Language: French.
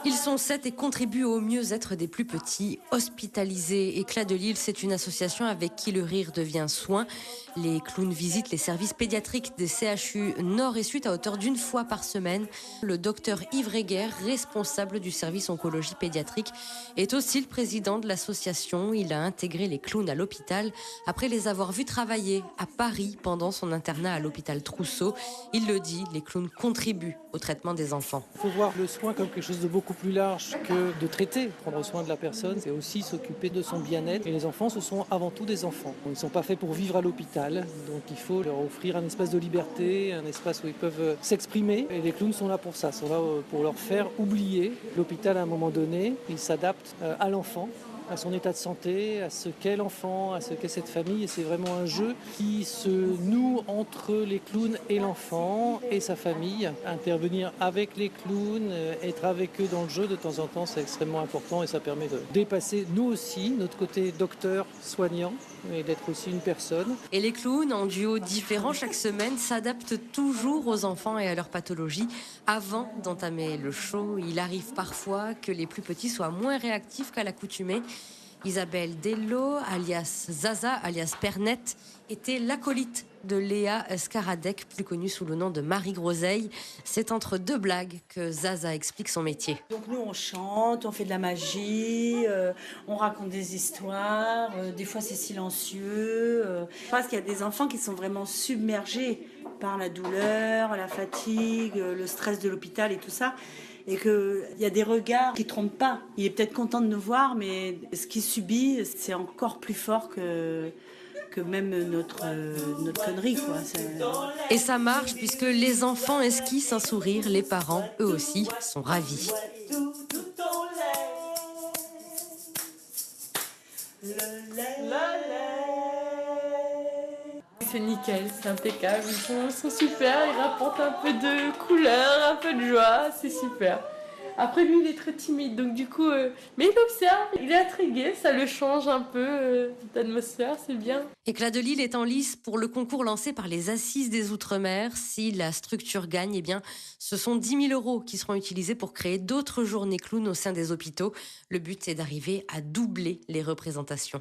Ils sont 7 et contribuent au mieux-être des plus petits hospitalisés. Éclat de Lille, c'est une association avec qui le rire devient soin. Les clowns visitent les services pédiatriques des CHU Nord et Sud à hauteur d'une fois par semaine. Le docteur Yves Reguer, responsable du service oncologie pédiatrique, est aussi le président de l'association. Il a intégré les clowns à l'hôpital après les avoir vus travailler à Paris pendant son internat à l'hôpital Trousseau. Il le dit, les clowns contribuent au traitement des enfants. Il faut voir le soin comme quelque chose de beaucoup plus large que de traiter. Prendre soin de la personne, c'est aussi s'occuper de son bien-être. Et les enfants, ce sont avant tout des enfants. Ils ne sont pas faits pour vivre à l'hôpital, donc il faut leur offrir un espace de liberté, un espace où ils peuvent s'exprimer. Et les clowns sont là pour ça, sont là pour leur faire oublier l'hôpital à un moment donné. Ils s'adaptent à l'enfant, à son état de santé, à ce qu'est l'enfant, à ce qu'est cette famille. Et c'est vraiment un jeu qui se noue entre les clowns et l'enfant et sa famille. Intervenir avec les clowns, être avec eux dans le jeu de temps en temps, c'est extrêmement important et ça permet de dépasser nous aussi, notre côté docteur, soignant, et d'être aussi une personne. Et les clowns, en duo différents chaque semaine, s'adaptent toujours aux enfants et à leur pathologie. Avant d'entamer le show, il arrive parfois que les plus petits soient moins réactifs qu'à l'accoutumée. Isabelle Dello, alias Zaza, alias Pernette, était l'acolyte de Léa Skaradek, plus connue sous le nom de Marie Groseille. C'est entre deux blagues que Zaza explique son métier. Donc nous on chante, on fait de la magie, on raconte des histoires, des fois c'est silencieux. Parce qu'il y a des enfants qui sont vraiment submergés par la douleur, la fatigue, le stress de l'hôpital et tout ça. Et qu'il y a des regards qui ne trompent pas. Il est peut-être content de nous voir, mais ce qu'il subit, c'est encore plus fort que même notre connerie, quoi. Et ça marche puisque les enfants esquissent un sourire, les parents, eux aussi, sont ravis. C'est nickel, c'est impeccable, ils sont super, ils rapportent un peu de couleur, un peu de joie, c'est super. Après lui il est très timide, donc du coup, mais il observe, il est intrigué, ça le change un peu d'atmosphère, c'est bien. Éclat de Lille est en lice pour le concours lancé par les Assises des Outre-mer. Si la structure gagne, eh bien, ce sont 10 000 € qui seront utilisés pour créer d'autres journées clowns au sein des hôpitaux. Le but est d'arriver à doubler les représentations.